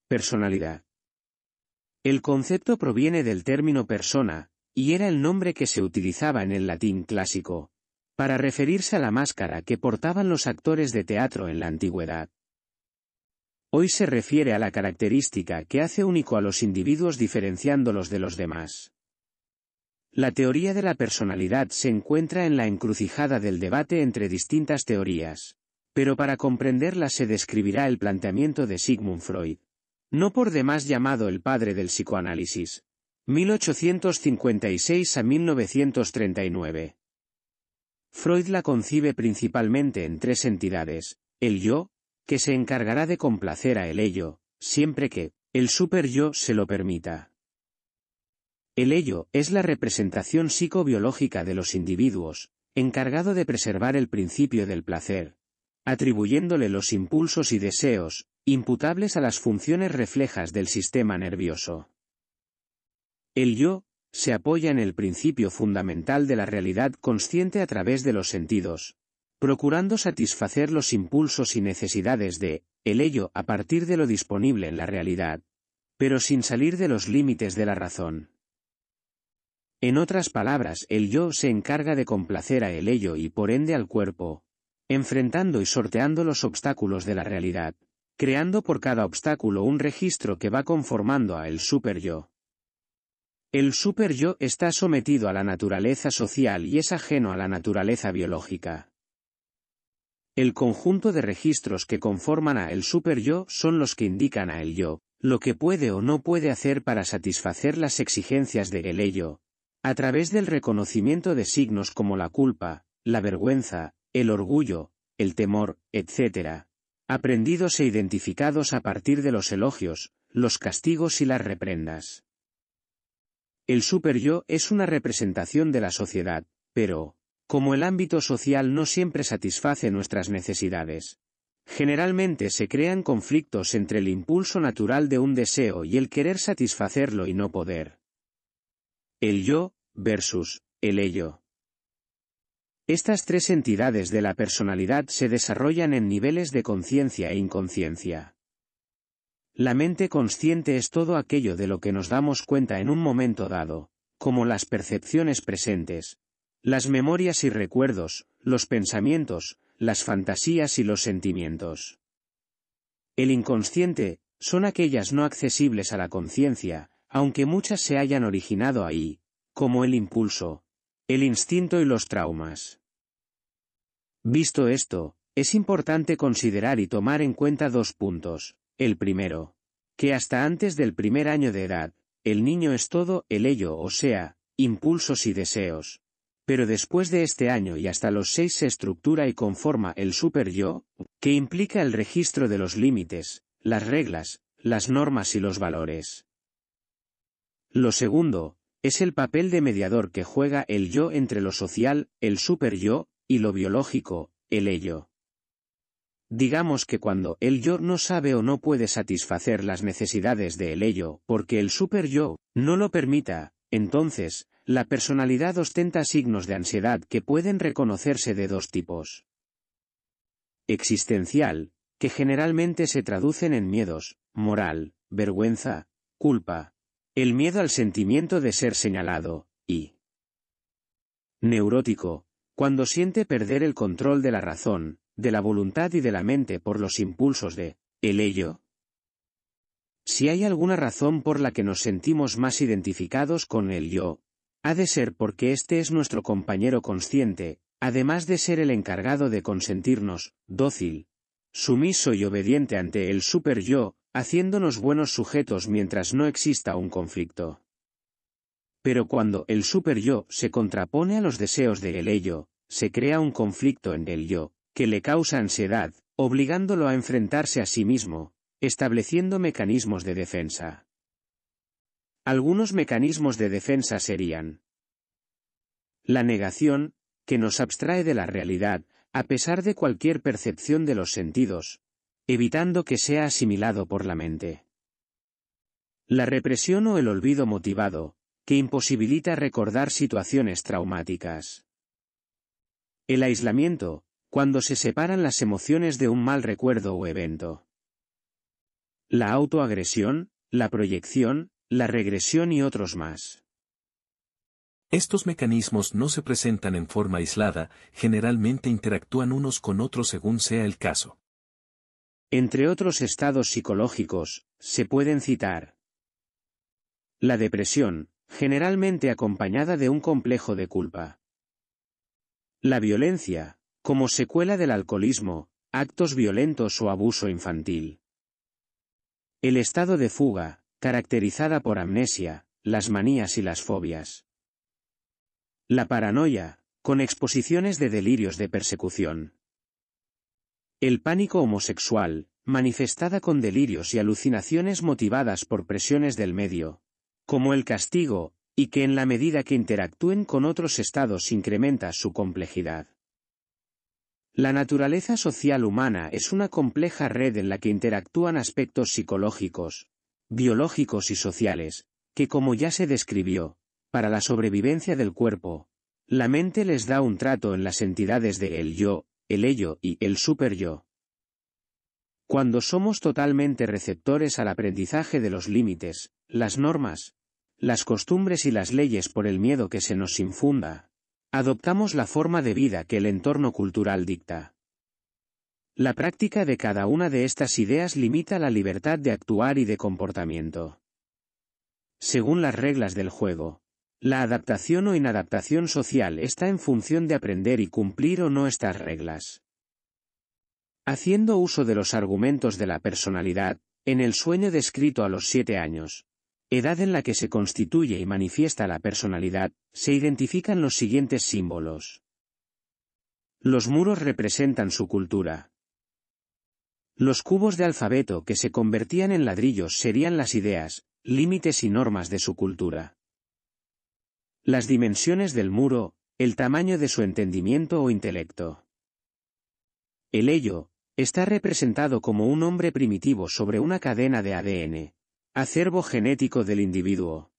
Personalidad. El concepto proviene del término persona, y era el nombre que se utilizaba en el latín clásico, para referirse a la máscara que portaban los actores de teatro en la antigüedad. Hoy se refiere a la característica que hace único a los individuos diferenciándolos de los demás. La teoría de la personalidad se encuentra en la encrucijada del debate entre distintas teorías, pero para comprenderla se describirá el planteamiento de Sigmund Freud, no por demás llamado el padre del psicoanálisis, 1856 a 1939. Freud la concibe principalmente en tres entidades: el yo, que se encargará de complacer a el ello, siempre que el superyo se lo permita. El ello es la representación psicobiológica de los individuos, encargado de preservar el principio del placer, atribuyéndole los impulsos y deseos, imputables a las funciones reflejas del sistema nervioso. El yo se apoya en el principio fundamental de la realidad consciente a través de los sentidos, procurando satisfacer los impulsos y necesidades de el ello a partir de lo disponible en la realidad, pero sin salir de los límites de la razón. En otras palabras, el yo se encarga de complacer a el ello y por ende al cuerpo, enfrentando y sorteando los obstáculos de la realidad, creando por cada obstáculo un registro que va conformando a el superyo. El superyo está sometido a la naturaleza social y es ajeno a la naturaleza biológica. El conjunto de registros que conforman a el superyo son los que indican a el yo, lo que puede o no puede hacer para satisfacer las exigencias de el ello, a través del reconocimiento de signos como la culpa, la vergüenza, el orgullo, el temor, etc., aprendidos e identificados a partir de los elogios, los castigos y las reprendas. El superyo es una representación de la sociedad, pero, como el ámbito social no siempre satisface nuestras necesidades, generalmente se crean conflictos entre el impulso natural de un deseo y el querer satisfacerlo y no poder. El yo versus el ello. Estas tres entidades de la personalidad se desarrollan en niveles de conciencia e inconsciencia. La mente consciente es todo aquello de lo que nos damos cuenta en un momento dado, como las percepciones presentes, las memorias y recuerdos, los pensamientos, las fantasías y los sentimientos. El inconsciente son aquellas no accesibles a la conciencia, aunque muchas se hayan originado ahí, como el impulso, el instinto y los traumas. Visto esto, es importante considerar y tomar en cuenta dos puntos. El primero, que hasta antes del primer año de edad, el niño es todo el ello, o sea, impulsos y deseos, pero después de este año y hasta los 6 se estructura y conforma el superyo, que implica el registro de los límites, las reglas, las normas y los valores. Lo segundo, es el papel de mediador que juega el yo entre lo social, el superyo, y lo biológico, el ello. Digamos que cuando el yo no sabe o no puede satisfacer las necesidades de el ello porque el superyo no lo permita, entonces, la personalidad ostenta signos de ansiedad que pueden reconocerse de dos tipos. Existencial, que generalmente se traducen en miedos, moral, vergüenza, culpa, el miedo al sentimiento de ser señalado, y neurótico, cuando siente perder el control de la razón, de la voluntad y de la mente por los impulsos de el ello. Si hay alguna razón por la que nos sentimos más identificados con el yo, ha de ser porque este es nuestro compañero consciente, además de ser el encargado de consentirnos, dócil, sumiso y obediente ante el superyo, haciéndonos buenos sujetos mientras no exista un conflicto. Pero cuando el superyo se contrapone a los deseos de el ello, se crea un conflicto en el yo, que le causa ansiedad, obligándolo a enfrentarse a sí mismo, estableciendo mecanismos de defensa. Algunos mecanismos de defensa serían: la negación, que nos abstrae de la realidad, a pesar de cualquier percepción de los sentidos, evitando que sea asimilado por la mente. La represión o el olvido motivado, que imposibilita recordar situaciones traumáticas. El aislamiento, cuando se separan las emociones de un mal recuerdo o evento. la autoagresión, la proyección, la regresión y otros más. Estos mecanismos no se presentan en forma aislada, generalmente interactúan unos con otros según sea el caso. Entre otros estados psicológicos, se pueden citar la depresión, generalmente acompañada de un complejo de culpa. La violencia, como secuela del alcoholismo, actos violentos o abuso infantil. El estado de fuga, caracterizada por amnesia, las manías y las fobias. La paranoia, con exposiciones de delirios de persecución. El pánico homosexual, manifestada con delirios y alucinaciones motivadas por presiones del medio, como el castigo, y que en la medida que interactúen con otros estados incrementa su complejidad. La naturaleza social humana es una compleja red en la que interactúan aspectos psicológicos, biológicos y sociales, que como ya se describió, para la sobrevivencia del cuerpo, la mente les da un trato en las entidades de el yo, el ello y el superyo. Cuando somos totalmente receptores al aprendizaje de los límites, las normas, las costumbres y las leyes por el miedo que se nos infunda, adoptamos la forma de vida que el entorno cultural dicta. La práctica de cada una de estas ideas limita la libertad de actuar y de comportamiento. Según las reglas del juego, la adaptación o inadaptación social está en función de aprender y cumplir o no estas reglas. Haciendo uso de los argumentos de la personalidad, en el sueño descrito a los 7 años, edad en la que se constituye y manifiesta la personalidad, se identifican los siguientes símbolos. Los muros representan su cultura. Los cubos de alfabeto que se convertían en ladrillos serían las ideas, límites y normas de su cultura. Las dimensiones del muro, el tamaño de su entendimiento o intelecto. El ello, está representado como un hombre primitivo sobre una cadena de ADN, acervo genético del individuo.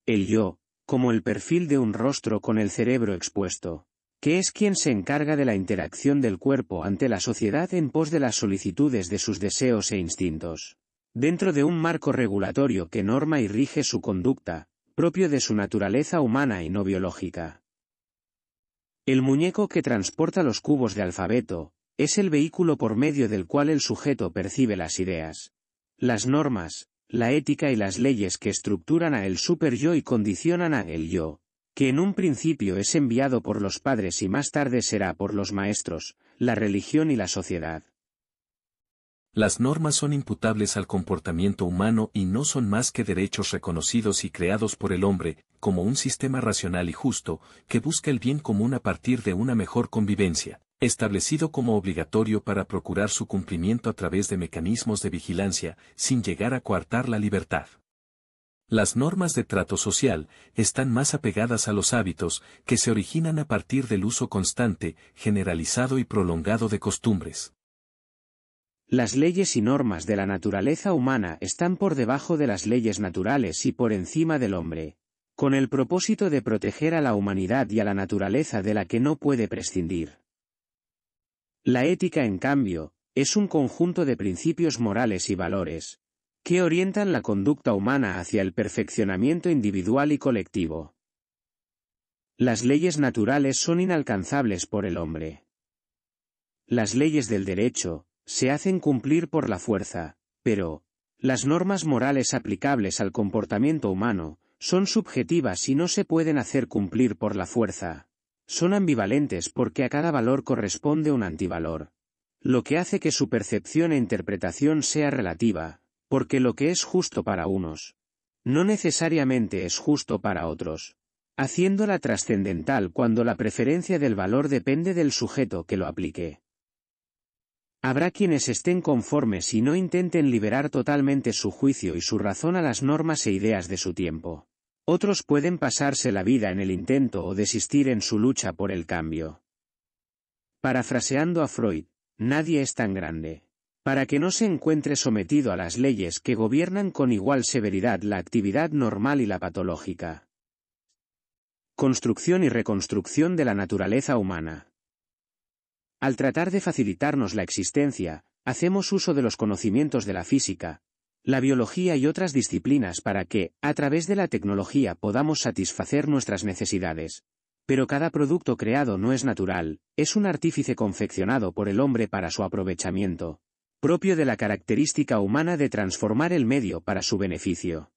El yo, como el perfil de un rostro con el cerebro expuesto, que es quien se encarga de la interacción del cuerpo ante la sociedad en pos de las solicitudes de sus deseos e instintos, dentro de un marco regulatorio que norma y rige su conducta, propio de su naturaleza humana y no biológica. El muñeco que transporta los cubos de alfabeto, es el vehículo por medio del cual el sujeto percibe las ideas, las normas, la ética y las leyes que estructuran a el superyo y condicionan a el yo, que en un principio es enviado por los padres y más tarde será por los maestros, la religión y la sociedad. Las normas son imputables al comportamiento humano y no son más que derechos reconocidos y creados por el hombre, como un sistema racional y justo, que busca el bien común a partir de una mejor convivencia, establecido como obligatorio para procurar su cumplimiento a través de mecanismos de vigilancia, sin llegar a coartar la libertad. Las normas de trato social están más apegadas a los hábitos, que se originan a partir del uso constante, generalizado y prolongado de costumbres. Las leyes y normas de la naturaleza humana están por debajo de las leyes naturales y por encima del hombre, con el propósito de proteger a la humanidad y a la naturaleza de la que no puede prescindir. La ética, en cambio, es un conjunto de principios morales y valores, que orientan la conducta humana hacia el perfeccionamiento individual y colectivo. Las leyes naturales son inalcanzables por el hombre. Las leyes del derecho se hacen cumplir por la fuerza, pero las normas morales aplicables al comportamiento humano son subjetivas y no se pueden hacer cumplir por la fuerza. Son ambivalentes porque a cada valor corresponde un antivalor, lo que hace que su percepción e interpretación sea relativa, porque lo que es justo para unos no necesariamente es justo para otros, haciéndola trascendental cuando la preferencia del valor depende del sujeto que lo aplique. Habrá quienes estén conformes y no intenten liberar totalmente su juicio y su razón a las normas e ideas de su tiempo. Otros pueden pasarse la vida en el intento o desistir en su lucha por el cambio. Parafraseando a Freud, nadie es tan grande para que no se encuentre sometido a las leyes que gobiernan con igual severidad la actividad normal y la patológica. Construcción y reconstrucción de la naturaleza humana. Al tratar de facilitarnos la existencia, hacemos uso de los conocimientos de la física, la biología y otras disciplinas para que, a través de la tecnología, podamos satisfacer nuestras necesidades. Pero cada producto creado no es natural, es un artífice confeccionado por el hombre para su aprovechamiento, propio de la característica humana de transformar el medio para su beneficio.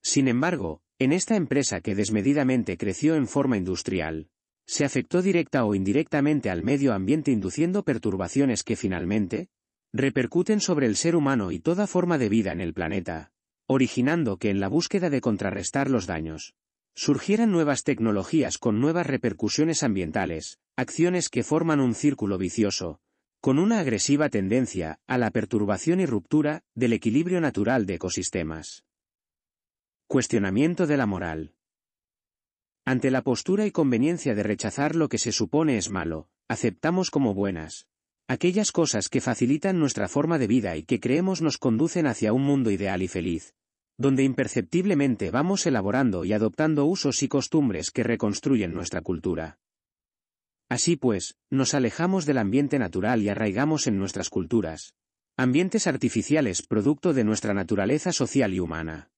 Sin embargo, en esta empresa que desmedidamente creció en forma industrial, se afectó directa o indirectamente al medio ambiente induciendo perturbaciones que finalmente repercuten sobre el ser humano y toda forma de vida en el planeta, originando que en la búsqueda de contrarrestar los daños, surgieran nuevas tecnologías con nuevas repercusiones ambientales, acciones que forman un círculo vicioso, con una agresiva tendencia a la perturbación y ruptura del equilibrio natural de ecosistemas. Cuestionamiento de la moral. Ante la postura y conveniencia de rechazar lo que se supone es malo, aceptamos como buenas aquellas cosas que facilitan nuestra forma de vida y que creemos nos conducen hacia un mundo ideal y feliz, donde imperceptiblemente vamos elaborando y adoptando usos y costumbres que reconstruyen nuestra cultura. Así pues, nos alejamos del ambiente natural y arraigamos en nuestras culturas, ambientes artificiales producto de nuestra naturaleza social y humana.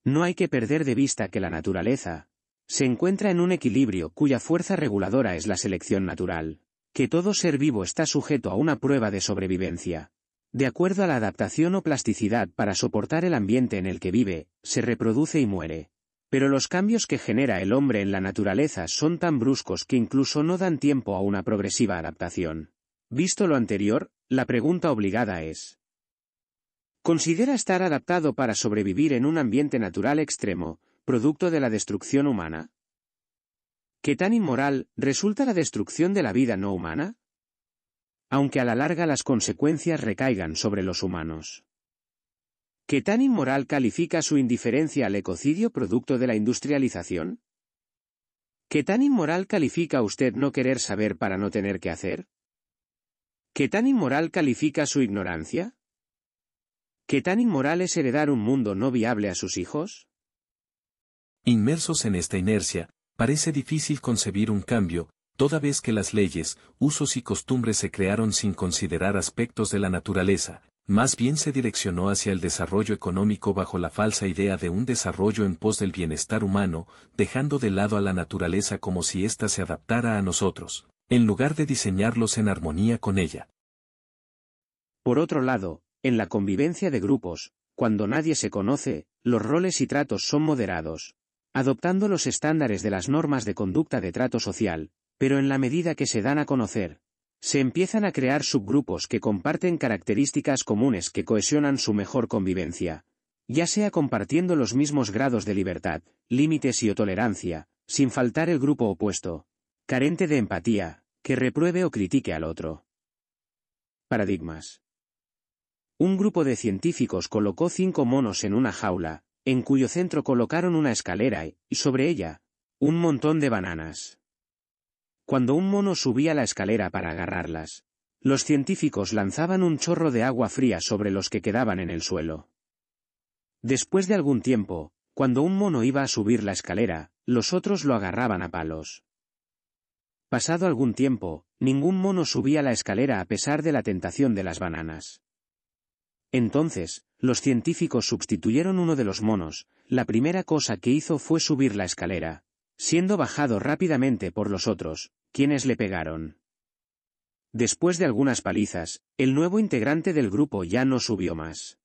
No hay que perder de vista que la naturaleza se encuentra en un equilibrio cuya fuerza reguladora es la selección natural, que todo ser vivo está sujeto a una prueba de sobrevivencia, de acuerdo a la adaptación o plasticidad para soportar el ambiente en el que vive, se reproduce y muere. Pero los cambios que genera el hombre en la naturaleza son tan bruscos que incluso no dan tiempo a una progresiva adaptación. Visto lo anterior, la pregunta obligada es: ¿considera estar adaptado para sobrevivir en un ambiente natural extremo, producto de la destrucción humana? ¿Qué tan inmoral resulta la destrucción de la vida no humana? Aunque a la larga las consecuencias recaigan sobre los humanos. ¿Qué tan inmoral califica su indiferencia al ecocidio producto de la industrialización? ¿Qué tan inmoral califica usted no querer saber para no tener que hacer? ¿Qué tan inmoral califica su ignorancia? ¿Qué tan inmoral es heredar un mundo no viable a sus hijos? Inmersos en esta inercia, parece difícil concebir un cambio, toda vez que las leyes, usos y costumbres se crearon sin considerar aspectos de la naturaleza, más bien se direccionó hacia el desarrollo económico bajo la falsa idea de un desarrollo en pos del bienestar humano, dejando de lado a la naturaleza como si ésta se adaptara a nosotros, en lugar de diseñarlos en armonía con ella. Por otro lado, en la convivencia de grupos, cuando nadie se conoce, los roles y tratos son moderados, adoptando los estándares de las normas de conducta de trato social, pero en la medida que se dan a conocer, se empiezan a crear subgrupos que comparten características comunes que cohesionan su mejor convivencia, ya sea compartiendo los mismos grados de libertad, límites y o tolerancia, sin faltar el grupo opuesto, carente de empatía, que repruebe o critique al otro. Paradigmas. Un grupo de científicos colocó 5 monos en una jaula, en cuyo centro colocaron una escalera y, sobre ella, un montón de bananas. Cuando un mono subía la escalera para agarrarlas, los científicos lanzaban un chorro de agua fría sobre los que quedaban en el suelo. Después de algún tiempo, cuando un mono iba a subir la escalera, los otros lo agarraban a palos. Pasado algún tiempo, ningún mono subía la escalera a pesar de la tentación de las bananas. Entonces, los científicos sustituyeron uno de los monos. La primera cosa que hizo fue subir la escalera, siendo bajado rápidamente por los otros, quienes le pegaron. Después de algunas palizas, el nuevo integrante del grupo ya no subió más.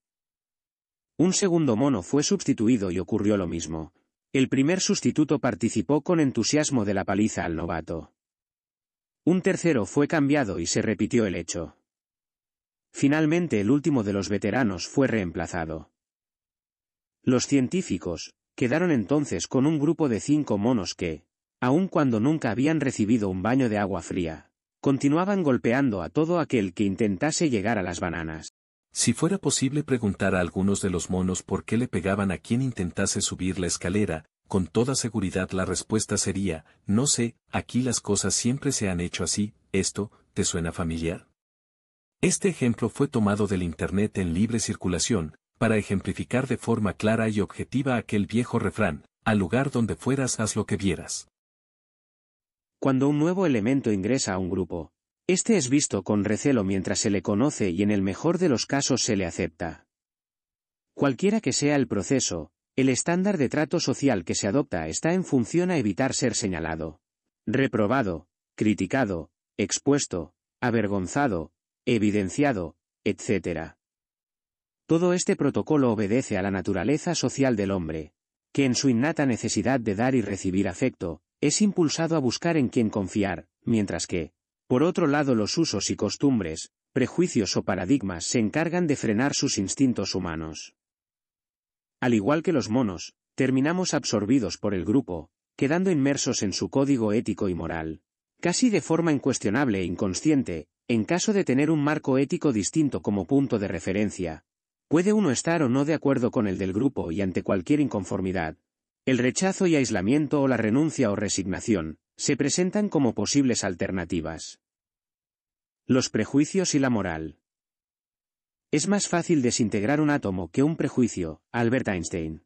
Un segundo mono fue sustituido y ocurrió lo mismo. El primer sustituto participó con entusiasmo de la paliza al novato. Un tercero fue cambiado y se repitió el hecho. Finalmente el último de los veteranos fue reemplazado. Los científicos quedaron entonces con un grupo de 5 monos que, aun cuando nunca habían recibido un baño de agua fría, continuaban golpeando a todo aquel que intentase llegar a las bananas. Si fuera posible preguntar a algunos de los monos por qué le pegaban a quien intentase subir la escalera, con toda seguridad la respuesta sería: no sé, aquí las cosas siempre se han hecho así. ¿Esto te suena familiar? Este ejemplo fue tomado del Internet en libre circulación, para ejemplificar de forma clara y objetiva aquel viejo refrán: al lugar donde fueras haz lo que vieras. Cuando un nuevo elemento ingresa a un grupo, Este es visto con recelo mientras se le conoce y en el mejor de los casos se le acepta. Cualquiera que sea el proceso, el estándar de trato social que se adopta está en función a evitar ser señalado, reprobado, criticado, expuesto, avergonzado, evidenciado, etc. Todo este protocolo obedece a la naturaleza social del hombre, que en su innata necesidad de dar y recibir afecto, es impulsado a buscar en quien confiar, mientras que, por otro lado, los usos y costumbres, prejuicios o paradigmas se encargan de frenar sus instintos humanos. Al igual que los monos, terminamos absorbidos por el grupo, quedando inmersos en su código ético y moral, casi de forma incuestionable e inconsciente, en caso de tener un marco ético distinto como punto de referencia. Puede uno estar o no de acuerdo con el del grupo y ante cualquier inconformidad, el rechazo y aislamiento o la renuncia o resignación, se presentan como posibles alternativas. Los prejuicios y la moral. Es más fácil desintegrar un átomo que un prejuicio, Albert Einstein.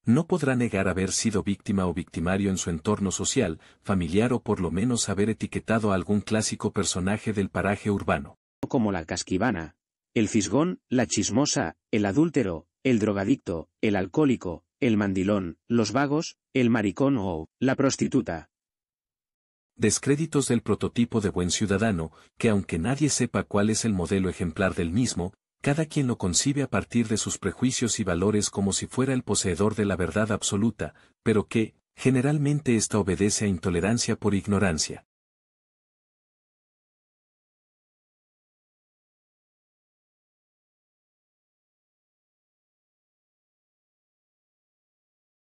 No podrá negar haber sido víctima o victimario en su entorno social, familiar o por lo menos haber etiquetado a algún clásico personaje del paraje urbano. Como la casquivana, el fisgón, la chismosa, el adúltero, el drogadicto, el alcohólico, el mandilón, los vagos, el maricón o la prostituta. Descréditos del prototipo de buen ciudadano, que aunque nadie sepa cuál es el modelo ejemplar del mismo, cada quien lo concibe a partir de sus prejuicios y valores como si fuera el poseedor de la verdad absoluta, pero que, generalmente esta obedece a intolerancia por ignorancia.